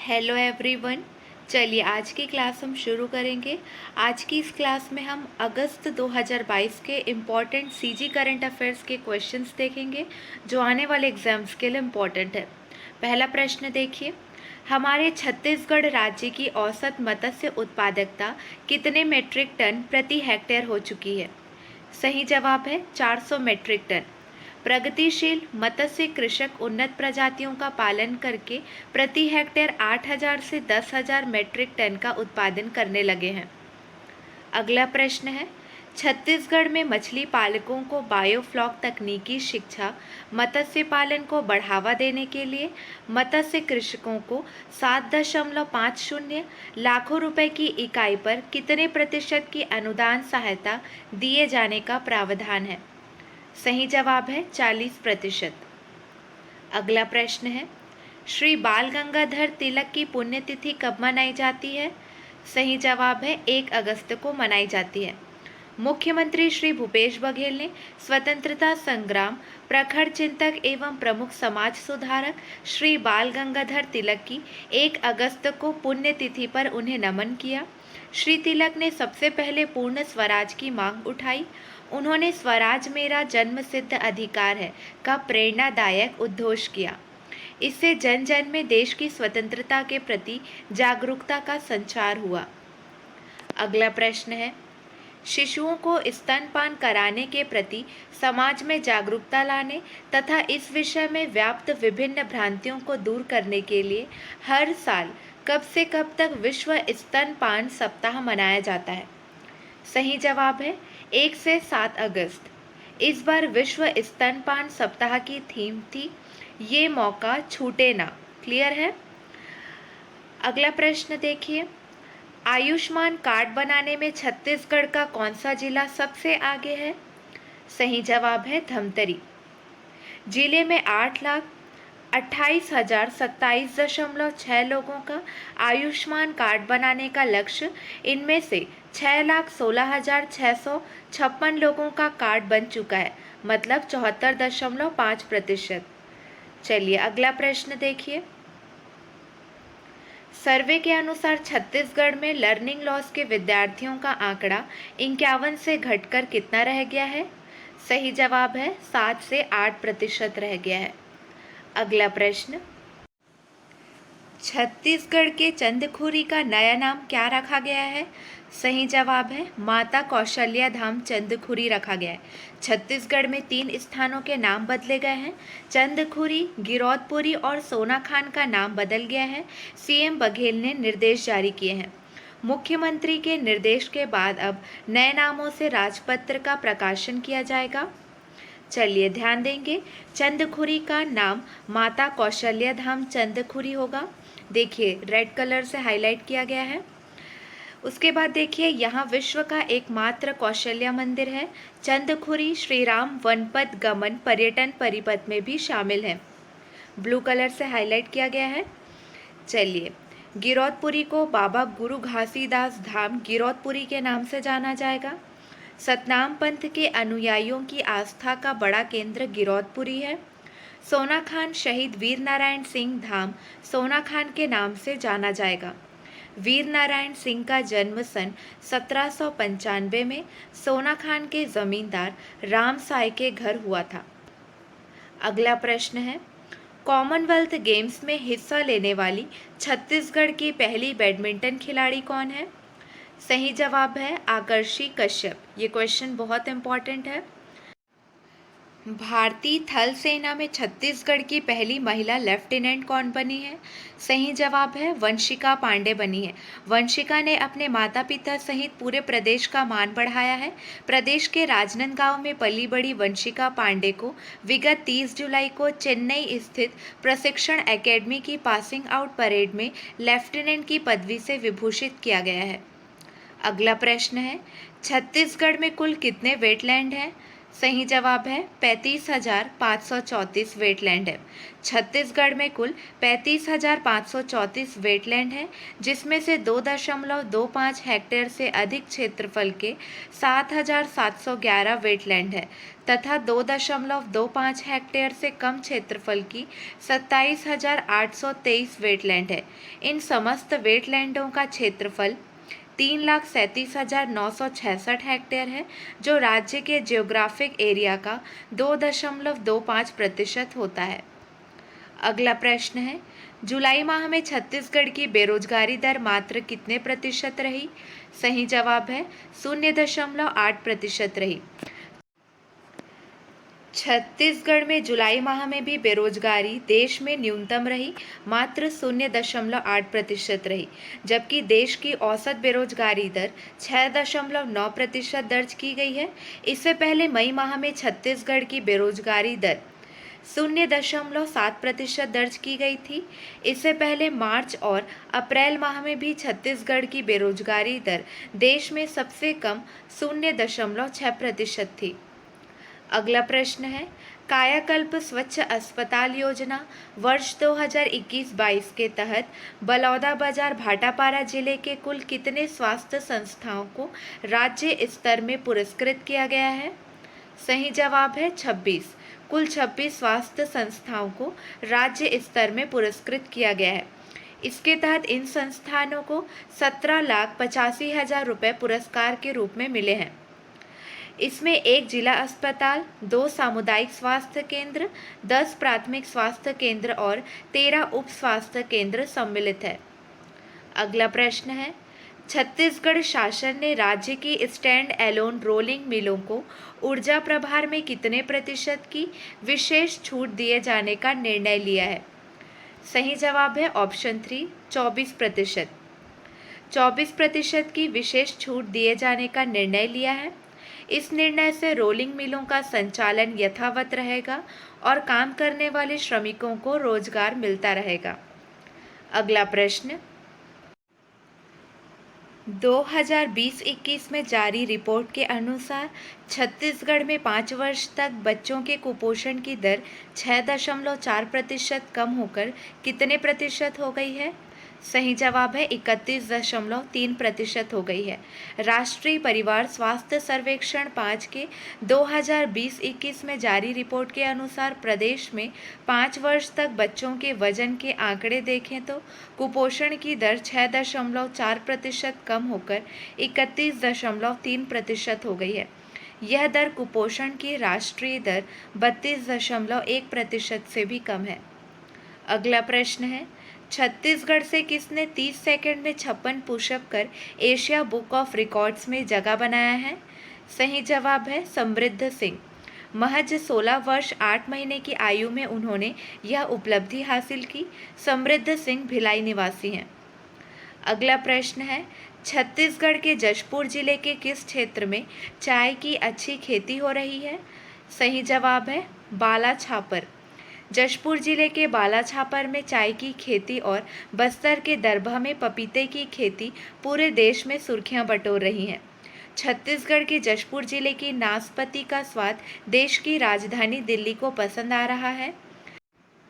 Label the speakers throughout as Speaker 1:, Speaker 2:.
Speaker 1: Hello everyone. चलिए आज की क्लास हम शुरू करेंगे। आज की इस क्लास में हम अगस्त 2022 के इम्पॉर्टेंट सीजी करंट अफेयर्स के क्वेश्चंस देखेंगे जो आने वाले एग्जाम्स के लिए इम्पॉर्टेंट है। पहला प्रश्न देखिए, हमारे छत्तीसगढ़ राज्य की औसत मत्स्य उत्पादकता कितने मीट्रिक टन प्रति हेक्टेयर हो चुकी है? सही जवाब है 400 मीट्रिक टन। प्रगतिशील मत्स्य कृषक उन्नत प्रजातियों का पालन करके प्रति हेक्टेयर 8,000 से 10,000 मीट्रिक टन का उत्पादन करने लगे हैं। अगला प्रश्न है, छत्तीसगढ़ में मछली पालकों को बायोफ्लॉक तकनीकी शिक्षा मत्स्य पालन को बढ़ावा देने के लिए मत्स्य कृषकों को 7.50 लाखों रुपए की इकाई पर कितने प्रतिशत की अनुदान सहायता दिए जाने का प्रावधान है? सही जवाब है 40%। अगला प्रश्न है, श्री बाल गंगाधर तिलक की पुण्यतिथि कब मनाई जाती है? सही जवाब है 1 अगस्त को मनाई जाती है। मुख्यमंत्री श्री भूपेश बघेल ने स्वतंत्रता संग्राम प्रखर चिंतक एवं प्रमुख समाज सुधारक श्री बाल गंगाधर तिलक की 1 अगस्त को पुण्यतिथि पर उन्हें नमन किया। श्री तिलक ने सबसे पहले पूर्ण स्वराज की मांग उठाई। उन्होंने स्वराज मेरा जन्मसिद्ध अधिकार है का प्रेरणादायक उद्घोष किया। इससे जन जन में देश की स्वतंत्रता के प्रति जागरूकता का संचार हुआ। अगला प्रश्न है, शिशुओं को स्तनपान कराने के प्रति समाज में जागरूकता लाने तथा इस विषय में व्याप्त विभिन्न भ्रांतियों को दूर करने के लिए हर साल कब से कब तक विश्व स्तनपान सप्ताह मनाया जाता है? सही जवाब है 1 से 7 अगस्त। इस बार विश्व स्तनपान सप्ताह की थीम थी, ये मौका छूटे ना। क्लियर है? अगला प्रश्न देखिए, आयुष्मान कार्ड बनाने में छत्तीसगढ़ का कौन सा जिला सबसे आगे है? सही जवाब है धमतरी। जिले में 8,28,027.6 लोगों का आयुष्मान कार्ड बनाने का लक्ष्य, इनमें से 6,16,656 लोगों का कार्ड बन चुका है, मतलब 74.5%। चलिए अगला प्रश्न देखिए, सर्वे के अनुसार छत्तीसगढ़ में लर्निंग लॉस के विद्यार्थियों का आंकड़ा 51 से घटकर कितना रह गया है? सही जवाब है 7 से 8% रह गया है। अगला प्रश्न, छत्तीसगढ़ के चंदखुरी का नया नाम क्या रखा गया है? सही जवाब है माता कौशल्या धाम चंदखुरी रखा गया है। छत्तीसगढ़ में 3 स्थानों के नाम बदले गए हैं। चंदखुरी, गिरौदपुरी और सोनाखान का नाम बदल गया है। सीएम बघेल ने निर्देश जारी किए हैं। मुख्यमंत्री के निर्देश के बाद अब नए नामों से राजपत्र का प्रकाशन किया जाएगा। चलिए ध्यान देंगे, चंदखुरी का नाम माता कौशल्या धाम चंदखुरी होगा। देखिए रेड कलर से हाईलाइट किया गया है। उसके बाद देखिए, यहाँ विश्व का एकमात्र कौशल्या मंदिर है। चंदखुरी श्री राम वनपथ गमन पर्यटन परिपथ में भी शामिल है, ब्लू कलर से हाईलाइट किया गया है। चलिए, गिरौदपुरी को बाबा गुरु घासीदास धाम गिरौदपुरी के नाम से जाना जाएगा। सतनाम पंथ के अनुयायियों की आस्था का बड़ा केंद्र गिरौदपुरी है। सोनाखान शहीद वीर नारायण सिंह धाम सोनाखान के नाम से जाना जाएगा। वीर नारायण सिंह का जन्म सन 1795 में सोनाखान के जमींदार राम साय के घर हुआ था। अगला प्रश्न है, कॉमनवेल्थ गेम्स में हिस्सा लेने वाली छत्तीसगढ़ की पहली बैडमिंटन खिलाड़ी कौन है? सही जवाब है आकर्षी कश्यप। ये क्वेश्चन बहुत इंपॉर्टेंट है। भारतीय थल सेना में छत्तीसगढ़ की पहली महिला लेफ्टिनेंट कौन बनी है? सही जवाब है वंशिका पांडे बनी है। वंशिका ने अपने माता पिता सहित पूरे प्रदेश का मान बढ़ाया है। प्रदेश के राजनांदगांव में पली बड़ी वंशिका पांडे को विगत 30 जुलाई को चेन्नई स्थित प्रशिक्षण एकेडमी की पासिंग आउट परेड में लेफ्टिनेंट की पदवी से विभूषित किया गया है। अगला प्रश्न है, छत्तीसगढ़ में कुल कितने वेटलैंड हैं? सही जवाब है 35,534 वेटलैंड है। छत्तीसगढ़ में कुल 35,534 वेटलैंड है, जिसमें से 2.25 हेक्टेयर से अधिक क्षेत्रफल के 7,711 वेटलैंड है तथा 2.25 हेक्टेयर से कम क्षेत्रफल की 27,823 वेटलैंड है। इन समस्त वेटलैंडों का क्षेत्रफल 3,37,966 हेक्टेयर है, जो राज्य के जियोग्राफिक एरिया का 2.25% होता है। अगला प्रश्न है, जुलाई माह में छत्तीसगढ़ की बेरोजगारी दर मात्र कितने प्रतिशत रही? सही जवाब है 0.8% रही। छत्तीसगढ़ में जुलाई माह में भी बेरोजगारी देश में न्यूनतम रही, मात्र 0.8% रही, जबकि देश की औसत बेरोजगारी दर 6.9% दर्ज की गई है। इससे पहले मई माह में छत्तीसगढ़ की बेरोजगारी दर 0.7% दर्ज की गई थी। इससे पहले मार्च और अप्रैल माह में भी छत्तीसगढ़ की बेरोजगारी दर देश में सबसे कम 0.6% थी। अगला प्रश्न है, कायाकल्प स्वच्छ अस्पताल योजना वर्ष 2021-22 के तहत बलौदाबाजार भाटापारा जिले के कुल कितने स्वास्थ्य संस्थाओं को राज्य स्तर में पुरस्कृत किया गया है? सही जवाब है 26। कुल 26 स्वास्थ्य संस्थाओं को राज्य स्तर में पुरस्कृत किया गया है। इसके तहत इन संस्थानों को 17,85,000 रुपये पुरस्कार के रूप में मिले हैं। इसमें 1 जिला अस्पताल, 2 सामुदायिक स्वास्थ्य केंद्र, 10 प्राथमिक स्वास्थ्य केंद्र और 13 उप स्वास्थ्य केंद्र सम्मिलित है। अगला प्रश्न है, छत्तीसगढ़ शासन ने राज्य की स्टैंड एलोन रोलिंग मिलों को ऊर्जा प्रभार में कितने प्रतिशत की विशेष छूट दिए जाने का निर्णय लिया है? सही जवाब है ऑप्शन 3, 24%। 24% की विशेष छूट दिए जाने का निर्णय लिया है। इस निर्णय से रोलिंग मिलों का संचालन यथावत रहेगा और काम करने वाले श्रमिकों को रोजगार मिलता रहेगा। अगला प्रश्न, 2020-21 में जारी रिपोर्ट के अनुसार छत्तीसगढ़ में 5 वर्ष तक बच्चों के कुपोषण की दर 6.4% कम होकर कितने प्रतिशत हो गई है? सही जवाब है 31.3% हो गई है। राष्ट्रीय परिवार स्वास्थ्य सर्वेक्षण 5 के 2020-21 में जारी रिपोर्ट के अनुसार प्रदेश में 5 वर्ष तक बच्चों के वजन के आंकड़े देखें तो कुपोषण की दर 6.4% कम होकर 31.3% हो गई है। यह दर कुपोषण की राष्ट्रीय दर 32.1% से भी कम है। अगला प्रश्न है, छत्तीसगढ़ से किसने 30 सेकंड में 56 पुशअप कर एशिया बुक ऑफ रिकॉर्ड्स में जगह बनाया है? सही जवाब है समृद्ध सिंह। महज 16 वर्ष 8 महीने की आयु में उन्होंने यह उपलब्धि हासिल की। समृद्ध सिंह भिलाई निवासी हैं। अगला प्रश्न है, छत्तीसगढ़ के जशपुर जिले के किस क्षेत्र में चाय की अच्छी खेती हो रही है? सही जवाब है बालाछापर। जशपुर जिले के बालाछापर में चाय की खेती और बस्तर के दरभा में पपीते की खेती पूरे देश में सुर्खियां बटोर रही हैं। छत्तीसगढ़ के जशपुर जिले की नाशपाती का स्वाद देश की राजधानी दिल्ली को पसंद आ रहा है।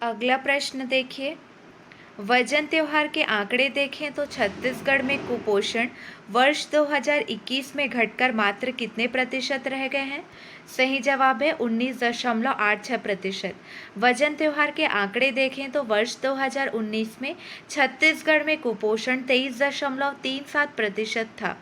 Speaker 1: अगला प्रश्न देखिए, वजन त्योहार के आंकड़े देखें तो छत्तीसगढ़ में कुपोषण वर्ष 2021 में घटकर मात्र कितने प्रतिशत रह गए हैं? सही जवाब है 19.86%। वजन त्योहार के आंकड़े देखें तो वर्ष 2019 में छत्तीसगढ़ में कुपोषण 23.37% था,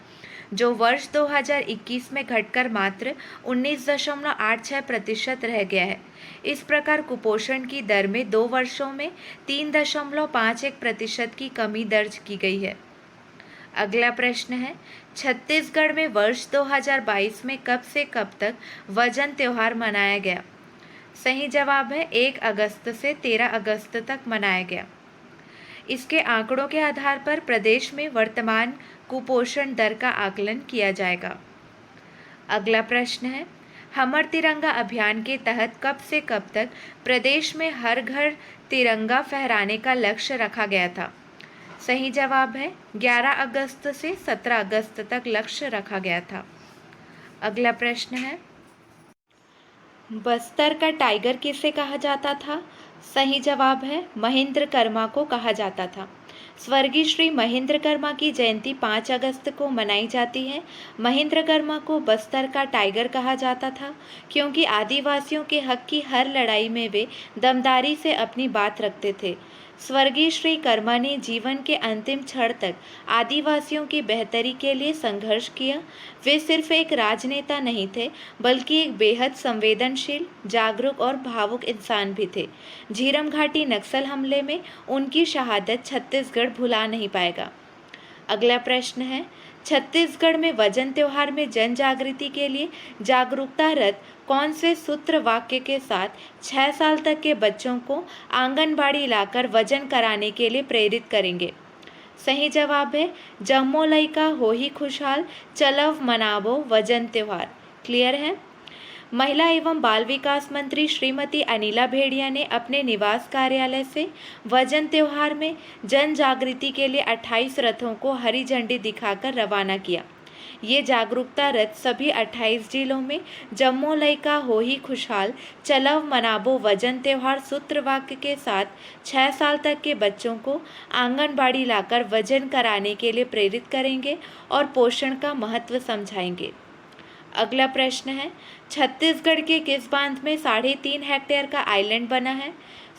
Speaker 1: जो वर्ष 2021 में घटकर मात्र 19.86% रह गया है। इस प्रकार कुपोषण की दर में 2 वर्षों में 3.51% की कमी दर्ज की गई है। अगला प्रश्न है, छत्तीसगढ़ में वर्ष 2022 में कब से कब तक वजन त्योहार मनाया गया? सही जवाब है 1 अगस्त से 13 अगस्त तक मनाया गया। इसके आंकड़ों के आधार पर प्रदेश में वर्तमान कुपोषण दर का आकलन किया जाएगा। अगला प्रश्न है, हमर तिरंगा अभियान के तहत कब से कब तक प्रदेश में हर घर तिरंगा फहराने का लक्ष्य रखा गया था? सही जवाब है 11 अगस्त से 17 अगस्त तक लक्ष्य रखा गया था। अगला प्रश्न है, बस्तर का टाइगर किसे कहा जाता था? सही जवाब है महेंद्र कर्मा को कहा जाता था। स्वर्गीय श्री महेंद्र कर्मा की जयंती 5 अगस्त को मनाई जाती है। महेंद्र कर्मा को बस्तर का टाइगर कहा जाता था क्योंकि आदिवासियों के हक की हर लड़ाई में वे दमदारी से अपनी बात रखते थे। स्वर्गीय श्री कर्मा ने जीवन के अंतिम क्षण तक आदिवासियों की बेहतरी के लिए संघर्ष किया। वे सिर्फ एक राजनेता नहीं थे, बल्कि एक बेहद संवेदनशील, जागरूक और भावुक इंसान भी थे। झीरम घाटी नक्सल हमले में उनकी शहादत छत्तीसगढ़ भुला नहीं पाएगा। अगला प्रश्न है, छत्तीसगढ़ में वजन त्योहार में जन जागृति के लिए जागरूकता रथ कौन से सूत्र वाक्य के साथ 6 साल तक के बच्चों को आंगनबाड़ी लाकर वजन कराने के लिए प्रेरित करेंगे? सही जवाब है जम्मो लइका हो ही खुशहाल, चलव मनाबो वजन त्योहार। क्लियर है? महिला एवं बाल विकास मंत्री श्रीमती अनिला भेड़िया ने अपने निवास कार्यालय से वजन त्योहार में जन जागृति के लिए 28 रथों को हरी झंडी दिखाकर रवाना किया। ये जागरूकता रथ सभी 28 जिलों में जम्मो लइका हो ही खुशहाल, चलव मनाबो वजन त्योहार सूत्र वाक्य के साथ 6 साल तक के बच्चों को आंगनबाड़ी लाकर वजन कराने के लिए प्रेरित करेंगे और पोषण का महत्व समझाएंगे। अगला प्रश्न है, छत्तीसगढ़ के किस बांध में 3.5 हेक्टेयर का आइलैंड बना है?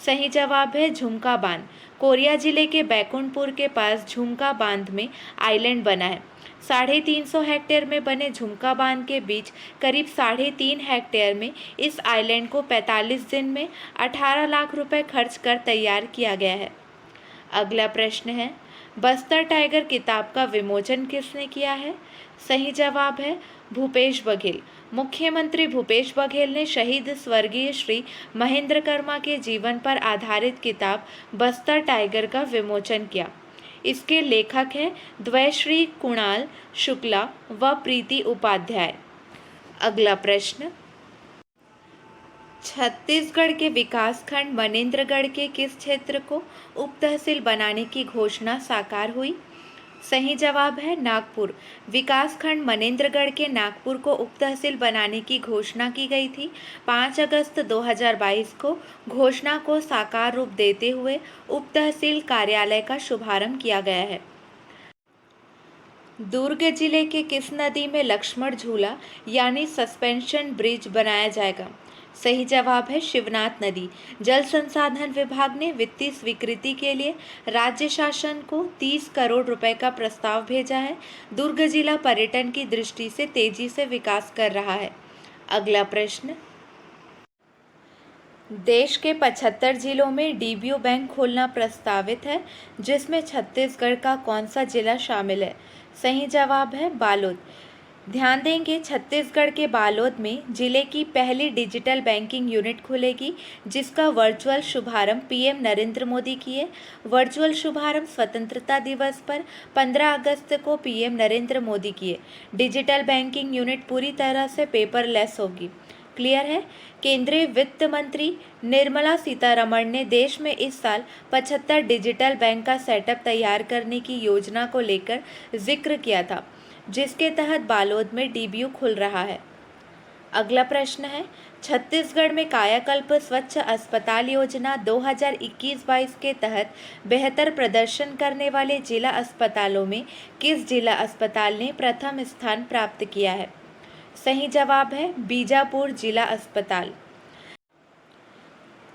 Speaker 1: सही जवाब है झुमका बांध। कोरिया जिले के बैकुंठपुर के पास झुमका बांध में आइलैंड बना है। 350 हेक्टेयर में बने झुमका बांध के बीच करीब 3.5 हेक्टेयर में इस आइलैंड को 45 दिन में 18 लाख रुपए खर्च कर तैयार किया गया है। अगला प्रश्न है, बस्तर टाइगर किताब का विमोचन किसने किया है? सही जवाब है भूपेश बघेल। मुख्यमंत्री भूपेश बघेल ने शहीद स्वर्गीय श्री महेंद्र कर्मा के जीवन पर आधारित किताब बस्तर टाइगर का विमोचन किया। इसके लेखक हैं द्वयश्री कुणाल शुक्ला व प्रीति उपाध्याय। अगला प्रश्न, छत्तीसगढ़ के विकासखंड मनेन्द्रगढ़ के किस क्षेत्र को उप तहसील बनाने की घोषणा साकार हुई? सही जवाब है नागपुर। विकासखंड मनेन्द्रगढ़ के नागपुर को उप तहसील बनाने की घोषणा की गई थी। 5 अगस्त 2022 को घोषणा को साकार रूप देते हुए उप तहसील कार्यालय का शुभारंभ किया गया है। दुर्ग जिले के किस नदी में लक्ष्मण झूला यानी सस्पेंशन ब्रिज बनाया जाएगा? सही जवाब है शिवनाथ नदी। जल संसाधन विभाग ने वित्तीय स्वीकृति के लिए राज्य शासन को 30 करोड़ रुपए का प्रस्ताव भेजा है। दुर्ग जिला पर्यटन की दृष्टि से तेजी से विकास कर रहा है। अगला प्रश्न, देश के 75 जिलों में डीबीओ बैंक खोलना प्रस्तावित है, जिसमें छत्तीसगढ़ का कौन सा जिला शामिल है? सही जवाब है बालोद। ध्यान देंगे, छत्तीसगढ़ के बालोद में जिले की पहली डिजिटल बैंकिंग यूनिट खुलेगी, जिसका वर्चुअल शुभारंभ पीएम नरेंद्र मोदी किए। वर्चुअल शुभारंभ स्वतंत्रता दिवस पर 15 अगस्त को पीएम नरेंद्र मोदी किए। डिजिटल बैंकिंग यूनिट पूरी तरह से पेपरलेस होगी। क्लियर है? केंद्रीय वित्त मंत्री निर्मला सीतारमण ने देश में इस साल 75 डिजिटल बैंक का सेटअप तैयार करने की योजना को लेकर जिक्र किया था, जिसके तहत बालोद में डीबीओ खुल रहा है। अगला प्रश्न है, छत्तीसगढ़ में कायाकल्प स्वच्छ अस्पताल योजना 2021-22 के तहत बेहतर प्रदर्शन करने वाले जिला अस्पतालों में किस जिला अस्पताल ने प्रथम स्थान प्राप्त किया है? सही जवाब है बीजापुर जिला अस्पताल।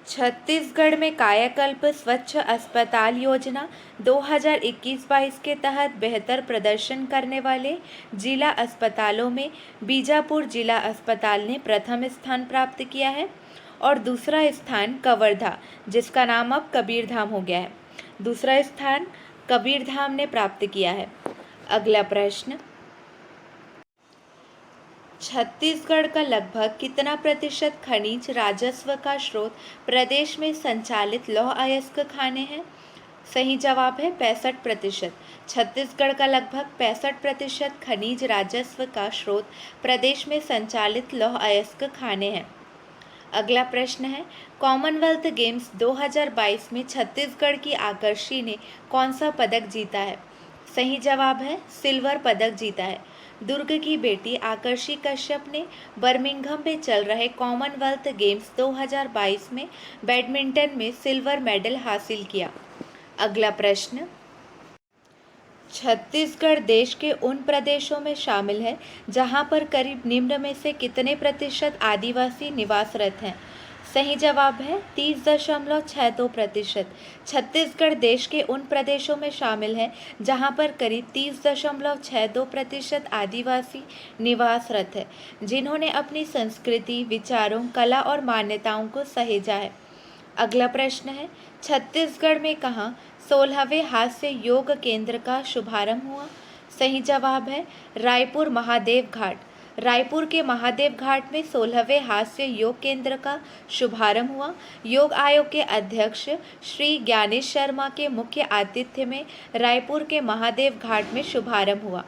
Speaker 1: छत्तीसगढ़ में कायाकल्प स्वच्छ अस्पताल योजना 2021-22 के तहत बेहतर प्रदर्शन करने वाले जिला अस्पतालों में बीजापुर जिला अस्पताल ने प्रथम स्थान प्राप्त किया है और दूसरा स्थान कवर्धा, जिसका नाम अब कबीरधाम हो गया है, दूसरा स्थान कबीरधाम ने प्राप्त किया है। अगला प्रश्न, छत्तीसगढ़ का लगभग कितना प्रतिशत खनिज राजस्व का स्रोत प्रदेश में संचालित लौह अयस्क खाने हैं? सही जवाब है 65%। छत्तीसगढ़ का लगभग 65% खनिज राजस्व का स्रोत प्रदेश में संचालित लौह अयस्क खाने हैं। अगला प्रश्न है, कॉमनवेल्थ गेम्स 2022 में छत्तीसगढ़ की आकर्षी ने कौन सा पदक जीता है? सही जवाब है सिल्वर पदक जीता है। दुर्ग की बेटी आकर्षि कश्यप ने बर्मिंघम में चल रहे कॉमनवेल्थ गेम्स 2022 में बैडमिंटन में सिल्वर मेडल हासिल किया। अगला प्रश्न, छत्तीसगढ़ देश के उन प्रदेशों में शामिल है जहां पर करीब निम्न में से कितने प्रतिशत आदिवासी निवासरत हैं? सही जवाब है 30.62%। छत्तीसगढ़ देश के उन प्रदेशों में शामिल है जहां पर करीब 30.62% आदिवासी निवासरत है, जिन्होंने अपनी संस्कृति, विचारों, कला और मान्यताओं को सहेजा है। अगला प्रश्न है, छत्तीसगढ़ में कहाँ 16वें हास्य योग केंद्र का शुभारंभ हुआ? सही जवाब है रायपुर महादेव घाट। रायपुर के महादेव घाट में 16वें हास्य योग केंद्र का शुभारंभ हुआ। योग आयोग के अध्यक्ष श्री ज्ञानेश शर्मा के मुख्य आतिथ्य में रायपुर के महादेव घाट में शुभारंभ हुआ।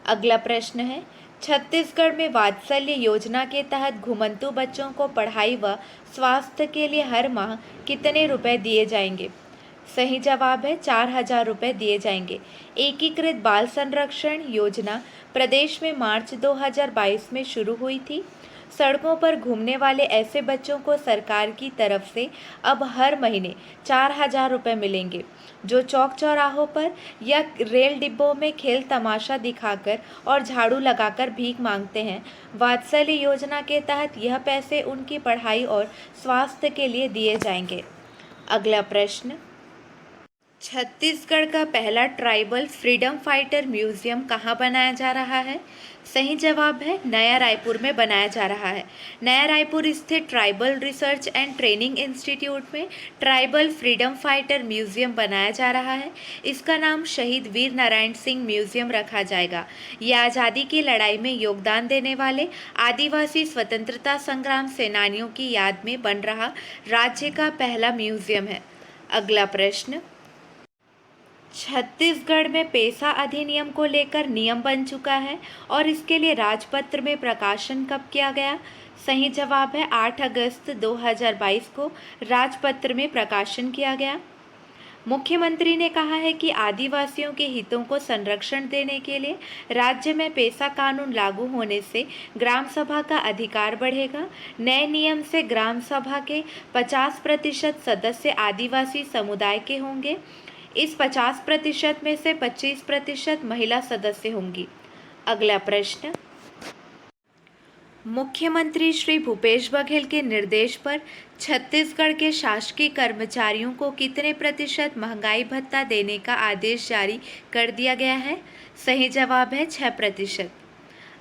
Speaker 1: अगला प्रश्न है, छत्तीसगढ़ में वात्सल्य योजना के तहत घुमंतु बच्चों को पढ़ाई व स्वास्थ्य के लिए हर माह कितने रुपए दिए जाएंगे? सही जवाब है 4,000 रुपये दिए जाएंगे। एकीकृत बाल संरक्षण योजना प्रदेश में मार्च 2022 में शुरू हुई थी। सड़कों पर घूमने वाले ऐसे बच्चों को सरकार की तरफ से अब हर महीने 4,000 रुपये मिलेंगे, जो चौक चौराहों पर या रेल डिब्बों में खेल तमाशा दिखाकर और झाड़ू लगाकर भीख मांगते हैं। वात्सल्य योजना के तहत यह पैसे उनकी पढ़ाई और स्वास्थ्य के लिए दिए जाएंगे। अगला प्रश्न, छत्तीसगढ़ का पहला ट्राइबल फ्रीडम फाइटर म्यूजियम कहाँ बनाया जा रहा है? सही जवाब है नया रायपुर में बनाया जा रहा है। नया रायपुर स्थित tribal research and training institute में ट्राइबल फ्रीडम फाइटर म्यूजियम बनाया जा रहा है। इसका नाम शहीद वीर नारायण सिंह म्यूजियम रखा जाएगा। यह आज़ादी की लड़ाई में योगदान देने वाले आदिवासी स्वतंत्रता संग्राम सेनानियों की याद में बन रहा राज्य का पहला म्यूजियम है। अगला प्रश्न, छत्तीसगढ़ में पेसा अधिनियम को लेकर नियम बन चुका है और इसके लिए राजपत्र में प्रकाशन कब किया गया? सही जवाब है 8 अगस्त 2022 को राजपत्र में प्रकाशन किया गया। मुख्यमंत्री ने कहा है कि आदिवासियों के हितों को संरक्षण देने के लिए राज्य में पेसा कानून लागू होने से ग्राम सभा का अधिकार बढ़ेगा। नए नियम से ग्राम सभा के 50% सदस्य आदिवासी समुदाय के होंगे। इस 50% में से 25% महिला सदस्य होंगी। अगला प्रश्न, मुख्यमंत्री श्री भूपेश बघेल के निर्देश पर छत्तीसगढ़ के शासकीय कर्मचारियों को कितने प्रतिशत महंगाई भत्ता देने का आदेश जारी कर दिया गया है? सही जवाब है 6%।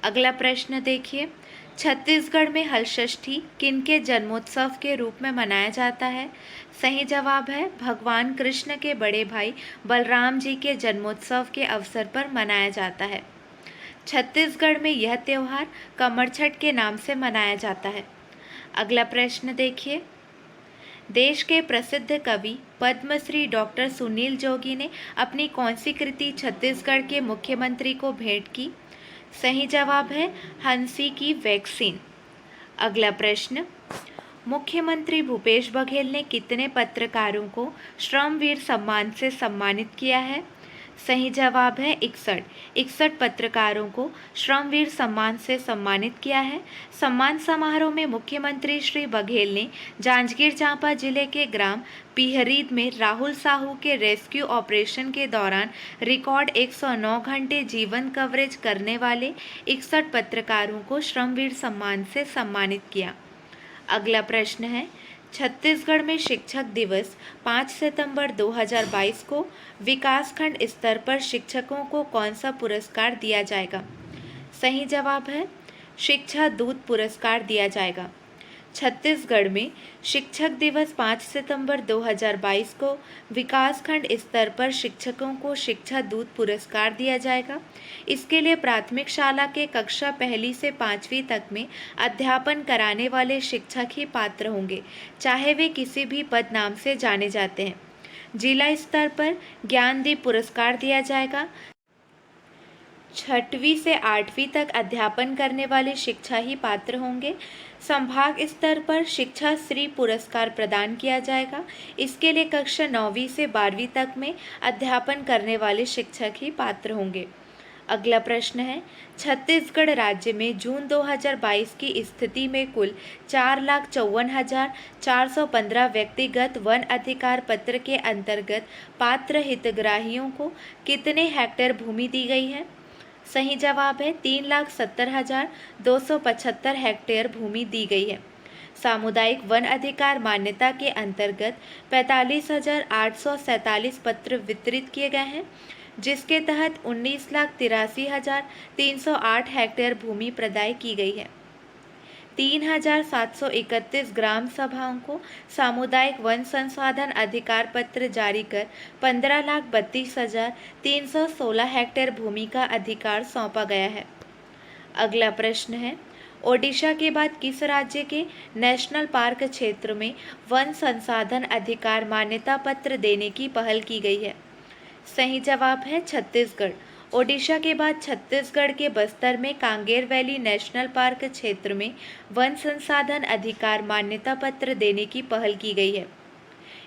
Speaker 1: अगला प्रश्न देखिए, छत्तीसगढ़ में हलषष्ठी किनके जन्मोत्सव के रूप में मनाया जाता है? सही जवाब है भगवान कृष्ण के बड़े भाई बलराम जी के जन्मोत्सव के अवसर पर मनाया जाता है। छत्तीसगढ़ में यह त्यौहार कमरछठ के नाम से मनाया जाता है। अगला प्रश्न देखिए, देश के प्रसिद्ध कवि पद्मश्री डॉक्टर सुनील जोगी ने अपनी कौन सी कृति छत्तीसगढ़ के मुख्यमंत्री को भेंट की? सही जवाब है हंसी की वैक्सीन। अगला प्रश्न, मुख्यमंत्री भूपेश बघेल ने कितने पत्रकारों को श्रमवीर सम्मान से सम्मानित किया है? सही जवाब है 61 पत्रकारों को श्रमवीर सम्मान से सम्मानित किया है। सम्मान समारोह में मुख्यमंत्री श्री बघेल ने जांजगीर चांपा जिले के ग्राम पिहरीद में राहुल साहू के रेस्क्यू ऑपरेशन के दौरान रिकॉर्ड 109 घंटे जीवन कवरेज करने वाले 61 पत्रकारों को श्रमवीर सम्मान से सम्मानित किया। अगला प्रश्न है, छत्तीसगढ़ में शिक्षक दिवस 5 सितंबर 2022 को विकासखंड स्तर पर शिक्षकों को कौन सा पुरस्कार दिया जाएगा? सही जवाब है शिक्षा दूत पुरस्कार दिया जाएगा। छत्तीसगढ़ में शिक्षक दिवस 5 सितंबर 2022 को विकासखंड स्तर पर शिक्षकों को शिक्षा दूत पुरस्कार दिया जाएगा। इसके लिए प्राथमिक शाला के कक्षा 1 से 5वीं तक में अध्यापन कराने वाले शिक्षक ही पात्र होंगे, चाहे वे किसी भी पद नाम से जाने जाते हैं। जिला स्तर पर ज्ञानदीप पुरस्कार दिया जाएगा। 6वीं से 8वीं तक अध्यापन करने वाले शिक्षा ही पात्र होंगे। संभाग स्तर पर शिक्षा श्री पुरस्कार प्रदान किया जाएगा। इसके लिए कक्षा 9वीं से 12वीं तक में अध्यापन करने वाले शिक्षक ही पात्र होंगे। अगला प्रश्न है, छत्तीसगढ़ राज्य में जून 2022 की स्थिति में कुल 4,54,415 व्यक्तिगत वन अधिकार पत्र के अंतर्गत पात्र हितग्राहियों को कितने हेक्टेयर भूमि दी गई है? सही जवाब है 3,70,275 हेक्टेयर भूमि दी गई है। सामुदायिक वन अधिकार मान्यता के अंतर्गत 45,847 पत्र वितरित किए गए हैं, जिसके तहत 19,83,308 हेक्टेयर भूमि प्रदाय की गई है। 3,731 ग्राम सभाओं को सामुदायिक वन संसाधन अधिकार पत्र जारी कर 15,32,316 हेक्टेयर भूमि का अधिकार सौंपा गया है। अगला प्रश्न है, ओडिशा के बाद किस राज्य के नेशनल पार्क क्षेत्र में वन संसाधन अधिकार मान्यता पत्र देने की पहल की गई है? सही जवाब है छत्तीसगढ़। ओडिशा के बाद छत्तीसगढ़ के बस्तर में कांगेर वैली नेशनल पार्क क्षेत्र में वन संसाधन अधिकार मान्यता पत्र देने की पहल की गई है।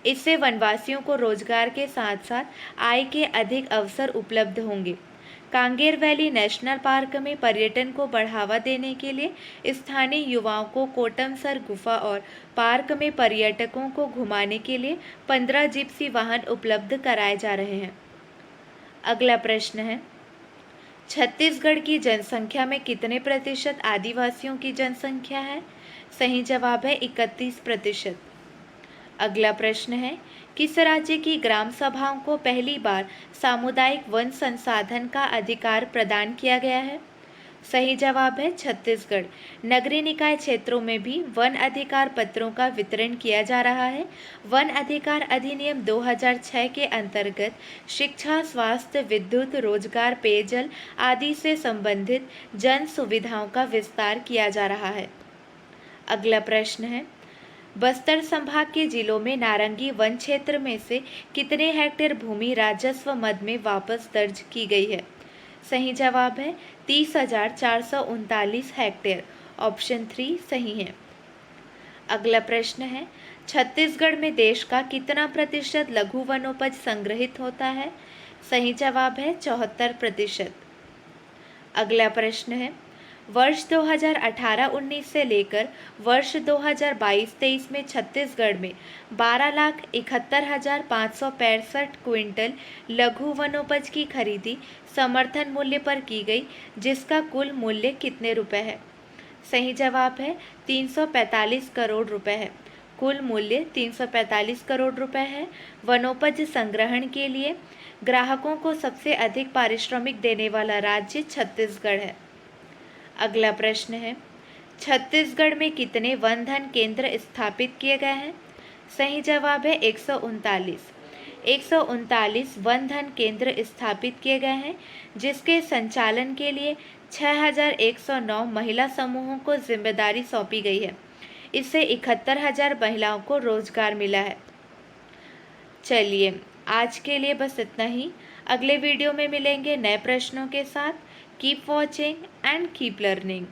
Speaker 1: इससे वनवासियों को रोजगार के साथ साथ आय के अधिक अवसर उपलब्ध होंगे। कांगेर वैली नेशनल पार्क में पर्यटन को बढ़ावा देने के लिए स्थानीय युवाओं को कोटमसर गुफा और पार्क में पर्यटकों को घुमाने के लिए 15 जिप्सी वाहन उपलब्ध कराए जा रहे हैं। अगला प्रश्न है, छत्तीसगढ़ की जनसंख्या में कितने प्रतिशत आदिवासियों की जनसंख्या है? सही जवाब है 31%। अगला प्रश्न है, किस राज्य की ग्राम सभाओं को पहली बार सामुदायिक वन संसाधन का अधिकार प्रदान किया गया है? सही जवाब है छत्तीसगढ़। नगरीय निकाय क्षेत्रों में भी वन अधिकार पत्रों का वितरण किया जा रहा है। वन अधिकार अधिनियम 2006 के अंतर्गत शिक्षा, स्वास्थ्य, विद्युत, रोजगार, पेयजल आदि से संबंधित जन सुविधाओं का विस्तार किया जा रहा है। अगला प्रश्न है, बस्तर संभाग के जिलों में नारंगी वन क्षेत्र में से कितने हेक्टेयर भूमि राजस्व मद में वापस दर्ज की गई है? सही जवाब है 30,439 हेक्टेयर। ऑप्शन 3 सही है। अगला प्रश्न है, छत्तीसगढ़ में देश का कितना प्रतिशत लघु वनोपज संग्रहित होता है? सही जवाब है 74%। अगला प्रश्न है, वर्ष 2018-19 से लेकर वर्ष 2022-23 में छत्तीसगढ़ में 12,71,565 क्विंटल लघु वनोपज की खरीदी समर्थन मूल्य पर की गई, जिसका कुल मूल्य कितने रुपए है? सही जवाब है 345 करोड़ रुपए है। कुल मूल्य 345 करोड़ रुपए है। वनोपज संग्रहण के लिए ग्राहकों को सबसे अधिक पारिश्रमिक देने वाला राज्य छत्तीसगढ़ है। अगला प्रश्न है, छत्तीसगढ़ में कितने वन धन केंद्र स्थापित किए गए हैं? सही जवाब है 139। 139 वन धन केंद्र स्थापित किए गए हैं, जिसके संचालन के लिए 6,109 महिला समूहों को जिम्मेदारी सौंपी गई है। इससे 71,000 महिलाओं को रोजगार मिला है। चलिए, आज के लिए बस इतना ही। अगले वीडियो में मिलेंगे नए प्रश्नों के साथ। Keep watching and keep learning.